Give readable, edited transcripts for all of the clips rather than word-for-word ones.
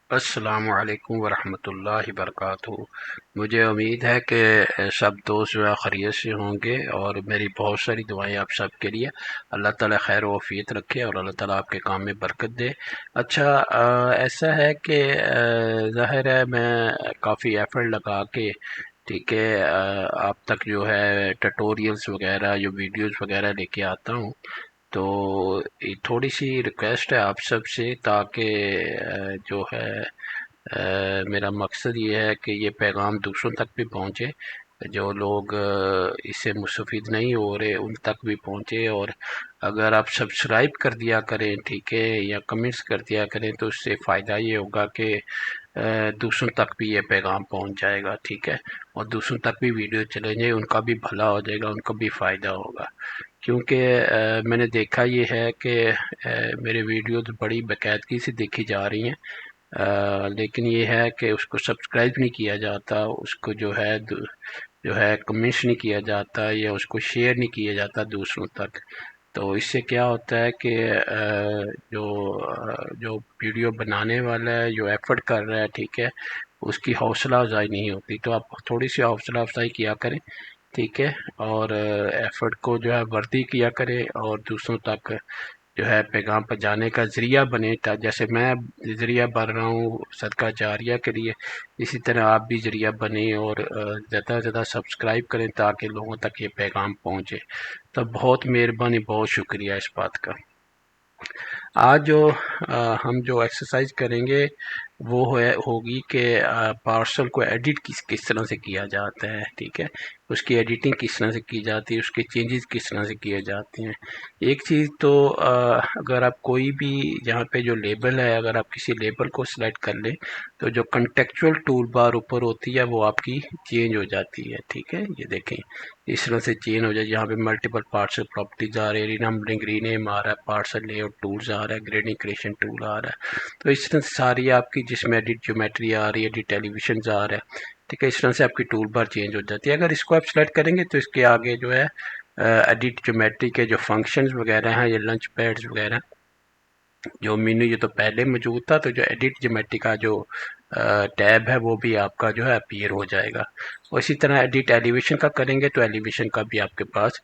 अस्सलामु अलैकुम वरहमतुल्लाहि वबरकातुहू। मुझे उम्मीद है कि सब दोस्त जो है खैरियत से होंगे और मेरी बहुत सारी दुआएं आप सब के लिए। अल्लाह ताला खैर व आफियत रखे और अल्लाह ताला आपके काम में बरकत दे। अच्छा, ऐसा है कि ज़ाहिर है मैं काफ़ी एफ़र्ट लगा के, ठीक है, आप तक जो है ट्यूटोरियल्स वगैरह जो वीडियोस वगैरह लेके आता हूँ। तो ये थोड़ी सी रिक्वेस्ट है आप सब से, ताकि जो है मेरा मकसद ये है कि ये पैगाम दूसरों तक भी पहुँचे। जो लोग इससे मुस्तफ़ीद नहीं हो रहे उन तक भी पहुँचे। और अगर आप सब्सक्राइब कर दिया करें, ठीक है, या कमेंट्स कर दिया करें, तो उससे फ़ायदा ये होगा कि दूसरों तक भी ये पैगाम पहुँच जाएगा, ठीक है। और दूसरों तक भी वीडियो चलेंगे, उनका भी भला हो जाएगा, उनको भी फ़ायदा होगा। क्योंकि मैंने देखा ये है कि मेरे वीडियोज़ बड़ी बाकायदगी से देखी जा रही हैं, लेकिन ये है कि उसको सब्सक्राइब नहीं किया जाता, उसको जो है कमेंट्स नहीं किया जाता, या उसको शेयर नहीं किया जाता दूसरों तक। तो इससे क्या होता है कि जो वीडियो बनाने वाला है, जो एफर्ट कर रहा है, ठीक है, उसकी हौसला अफजाई नहीं होती। तो आप थोड़ी सी हौसला अफजाई किया करें, ठीक है। और एफर्ट को जो है वर्दी किया करें और दूसरों तक जो है पैगाम पहुँचाने का ज़रिया बने। जैसे मैं ज़रिया बन रहा हूँ सदका जारिया के लिए, इसी तरह आप भी ज़रिया बने और ज़्यादा से ज़्यादा सब्सक्राइब करें ताकि लोगों तक ये पैगाम पहुँचे। तो बहुत मेहरबानी, बहुत शुक्रिया इस बात का। आज हम जो एक्सरसाइज करेंगे वो है होगी कि पार्सल को एडिट किस किस तरह से किया जाता है, ठीक है। उसकी एडिटिंग किस तरह से की जाती है, उसके चेंजेस किस तरह से किए जाते हैं। एक चीज़ तो अगर आप कोई भी जहाँ पे जो लेबल है, अगर आप किसी लेबल को सिलेक्ट कर लें, तो जो कंटेक्चुअल टूल बार ऊपर होती है वो आपकी चेंज हो जाती है, ठीक है। ये देखें, इस तरह से चेंज हो जाए। यहाँ पे मल्टीपल पार्सल प्रॉपर्टीज आ रही है, रीनम्बरिंग रीनेम आ रहा है, पार्सल लेआउट टूल्स आ रहा है, ग्रेडिंग क्रिएशन टूल आ रहा है। तो इस तरह से सारी आपकी जिसमें एडिट ज्योमेट्री आ रही है, एडिट एलिवेशन आ रहा है, ठीक है, इस तरह से आपकी टूल बार चेंज हो जाती है। अगर इसको आप सेलेक्ट करेंगे तो इसके आगे जो है एडिट ज्योमेट्री के जो फंक्शंस वगैरह हैं, ये लंच पैड्स वगैरह जो मेन्यू, ये तो पहले मौजूद था। तो जो एडिट ज्योमेट्री का जो टैब है वो भी आपका जो है अपीयर हो जाएगा। और इसी तरह एडिट एलिवेशन का करेंगे तो एलिवेशन का भी आपके पास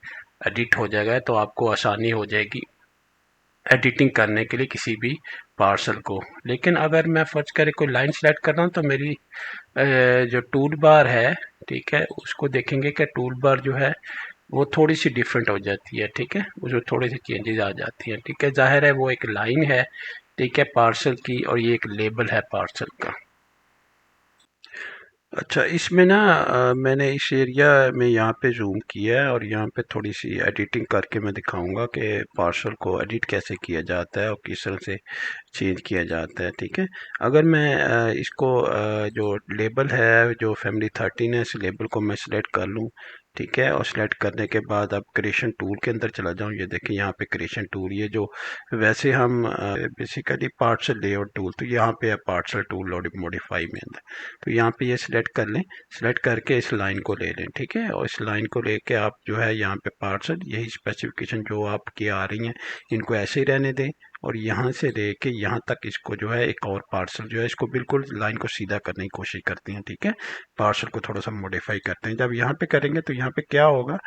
एडिट हो जाएगा, तो आपको आसानी हो जाएगी एडिटिंग करने के लिए किसी भी पार्सल को। लेकिन अगर मैं फर्ज करे कोई लाइन सेलेक्ट कर रहा हूँ, तो मेरी जो टूल बार है, ठीक है, उसको देखेंगे कि टूल बार जो है वो थोड़ी सी डिफरेंट हो जाती है, ठीक है, उसमें थोड़ी सी चेंजेस आ जाती हैं, ठीक है। जाहिर है वो एक लाइन है, ठीक है, पार्सल की, और ये एक लेबल है पार्सल का। अच्छा, इसमें ना मैंने इस एरिया में यहाँ पे जूम किया है और यहाँ पे थोड़ी सी एडिटिंग करके मैं दिखाऊंगा कि पार्सल को एडिट कैसे किया जाता है और किस तरह से चेंज किया जाता है, ठीक है। अगर मैं इसको जो लेबल है, जो फैमिली 13 है, इस लेबल को मैं सिलेक्ट कर लूँ, ठीक है। और सिलेक्ट करने के बाद अब क्रिएशन टूल के अंदर चला जाऊँ। ये देखिए यहाँ पे क्रिएशन टूल, ये जो वैसे हम बेसिकली पार्सल लेआउट टूल, तो यहाँ पे है पार्सल टूल लोड मॉडिफाई में अंदर। तो यहाँ पे ये सिलेक्ट कर लें, सिलेक्ट करके इस लाइन को ले लें, ठीक है। और इस लाइन को लेके आप जो है यहाँ पे पार्सल, यही स्पेसिफिकेशन जो आपकी आ रही हैं इनको ऐसे ही रहने दें। और यहाँ से लेके यहाँ तक इसको जो है एक और पार्सल जो है, इसको बिल्कुल लाइन को सीधा करने की कोशिश करते हैं, ठीक है। पार्सल को थोड़ा सा मॉडिफाई करते हैं। जब यहाँ पे करेंगे तो यहाँ पे क्या होगा,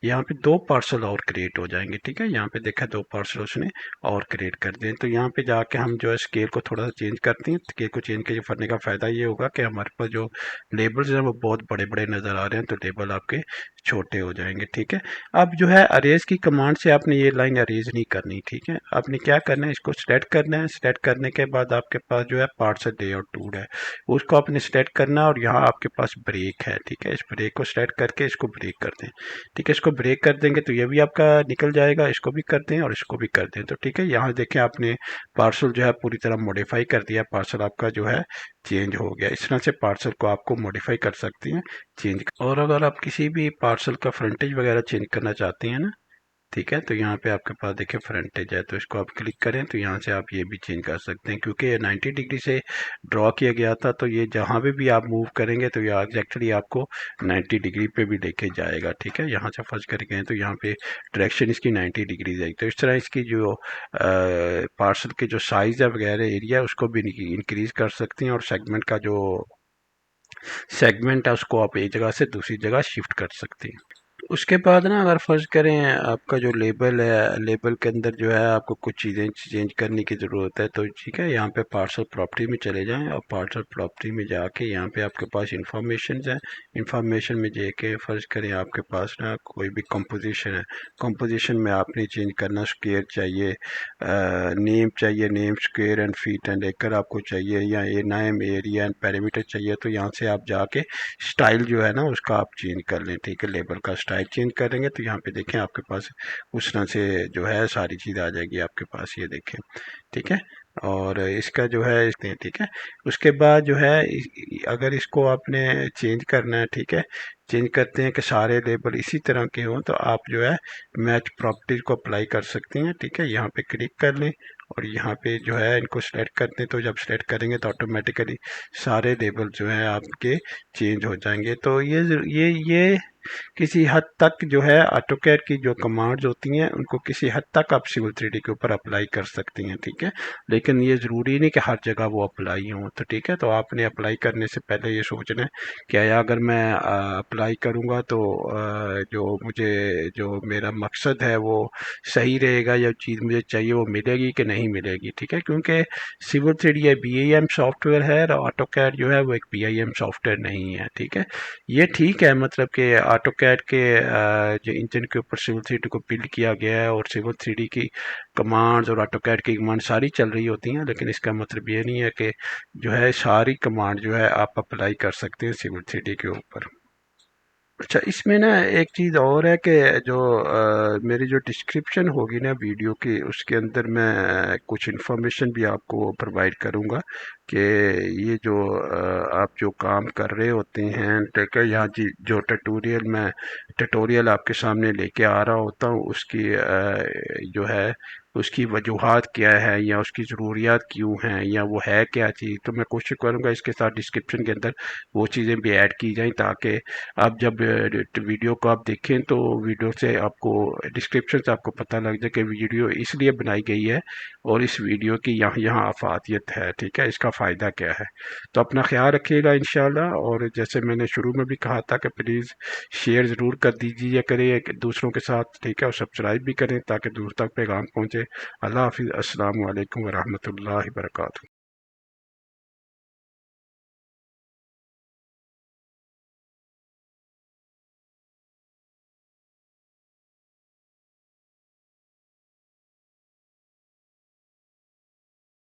यहाँ पे दो पार्सल और क्रिएट हो जाएंगे, ठीक है। यहाँ पे देखा दो पार्सल उसने और क्रिएट कर दिए। तो यहाँ पे जाके हम जो है स्केल को थोड़ा सा चेंज करते हैं। स्केल को चेंज करने का फायदा ये होगा कि हमारे पास जो लेबल्स हैं वो बहुत बड़े बड़े नजर आ रहे हैं, तो लेबल आपके छोटे हो जाएंगे, ठीक है। अब जो है अरेज की कमांड से आपने ये लाइन अरेज नहीं करनी, ठीक है। आपने क्या करना है, इसको सिलेक्ट करना है। सिलेक्ट करने के बाद आपके पास जो है पार्सल लेआउट टूल है, उसको आपने सिलेक्ट करना है। और यहाँ आपके पास ब्रेक है, ठीक है। इस ब्रेक को सिलेक्ट करके इसको ब्रेक कर दें, ठीक है। इसको ब्रेक कर देंगे तो ये भी आपका निकल जाएगा। इसको भी कर दें और इसको भी कर दें, तो ठीक है। यहाँ देखें आपने पार्सल जो है पूरी तरह मॉडिफाई कर दिया, पार्सल आपका जो है चेंज हो गया। इस तरह से पार्सल को आपको मॉडिफाई कर सकती हैं, चेंज। और अगर आप किसी भी पार्सल का फ्रंटेज वगैरह चेंज करना चाहते हैं ना, ठीक है। तो यहाँ पे आपके पास देखिए फ्रंटेज है, तो इसको आप क्लिक करें तो यहाँ से आप ये भी चेंज कर सकते हैं, क्योंकि ये 90 डिग्री से ड्रॉ किया गया था, तो ये जहाँ पे भी आप मूव करेंगे तो ये एग्जैक्टली आपको 90 डिग्री पे भी लेके जाएगा। ठीक है, यहाँ से फर्ज कर गए तो यहाँ पे डायरेक्शन इसकी 90 डिग्री जाएगी। तो इस तरह इसकी जो पार्सल के जो साइज़ है वगैरह एरिया उसको भी इंक्रीज कर सकते हैं, और सेगमेंट का जो सेगमेंट है उसको आप एक जगह से दूसरी जगह शिफ्ट कर सकते हैं। उसके बाद ना अगर फ़र्ज़ करें आपका जो लेबल है, लेबल के अंदर जो है आपको कुछ चीज़ें चेंज करने की ज़रूरत है, तो ठीक है, यहाँ पे पार्सल प्रॉपर्टी में चले जाएं और पार्सल प्रॉपर्टी में जाके यहाँ पे आपके पास इंफॉर्मेशन है। इंफॉर्मेशन में जाके फ़र्ज़ करें आपके पास ना कोई भी कंपोजिशन है, कंपोजिशन में आपने चेंज करना स्क्वायर चाहिए, नेम चाहिए, name square and feet and एकड़ आपको चाहिए, या a name area and parameter चाहिए, तो यहाँ से आप जाके स्टाइल जो है ना उसका आप चेंज कर लें। ठीक है, लेबल का स्टाइल चेंज करेंगे तो यहाँ पे देखें आपके पास उस तरह से जो है सारी चीज़ आ जाएगी आपके पास, ये देखें। ठीक है, और इसका जो है ठीक है। उसके बाद जो है अगर इसको आपने चेंज करना है, ठीक है, चेंज करते हैं कि सारे लेबल इसी तरह के हों, तो आप जो है मैच प्रॉपर्टीज को अप्लाई कर सकते हैं। ठीक है, यहाँ पे क्लिक कर लें और यहाँ पे जो है इनको सेलेक्ट करते हैं, तो जब सेलेक्ट करेंगे तो ऑटोमेटिकली सारे लेबल जो है आपके चेंज हो जाएंगे। तो ये किसी हद तक जो है ऑटोकैड की जो कमांड्स होती हैं उनको किसी हद तक आप सिविल 3D के ऊपर अप्लाई कर सकती हैं। ठीक है, लेकिन ये ज़रूरी नहीं कि हर जगह वो अप्लाई हो। तो ठीक है, तो आपने अप्लाई करने से पहले ये सोचना है कि या अगर मैं अप्लाई करूँगा तो जो मेरा मकसद है वो सही रहेगा, या चीज़ मुझे चाहिए वो मिलेगी कि नहीं मिलेगी। ठीक है, क्योंकि सिविल 3D ये BIM सॉफ्टवेयर है और ऑटोकैड जो है वो एक BIM सॉफ्टवेयर नहीं है। ठीक है, ये ठीक है, मतलब कि ऑटोकैड के जो इंजन के ऊपर सिविल 3D को बिल्ड किया गया है और सिविल 3D की कमांड्स और ऑटोकैड की कमांड सारी चल रही होती हैं, लेकिन इसका मतलब ये नहीं है कि जो है सारी कमांड जो है आप अप्लाई कर सकते हैं सिविल 3D के ऊपर। अच्छा, इसमें ना एक चीज़ और है कि जो मेरी जो डिस्क्रिप्शन होगी ना वीडियो की, उसके अंदर मैं कुछ इन्फॉर्मेशन भी आपको प्रोवाइड करूँगा कि ये जो आप जो काम कर रहे होते हैं, ठीक है, यहाँ जी जो ट्यूटोरियल आपके सामने लेके आ रहा होता हूँ उसकी जो है उसकी वजूहात क्या है या उसकी ज़रूरियात क्यों हैं या वो है क्या चीज़, तो मैं कोशिश करूँगा इसके साथ डिस्क्रिप्शन के अंदर वो चीज़ें भी ऐड की जाएं, ताकि आप जब वीडियो को आप देखें तो वीडियो से आपको डिस्क्रिप्शन से आपको पता लग जाए कि वीडियो इसलिए बनाई गई है और इस वीडियो की यहाँ यहाँ अफादियत है। ठीक है, इसका फ़ायदा क्या है। तो अपना ख्याल रखिएगा इंशाल्लाह, और जैसे मैंने शुरू में भी कहा था कि प्लीज़ शेयर ज़रूर कर दीजिए करें दूसरों के साथ। ठीक है, और सब्सक्राइब भी करें ताकि दूर तक पैगाम पहुँचे। अल्लाह हाफिज़, अस्सलाम वालेकुम वरहमतुल्लाहि वबरकातुहू।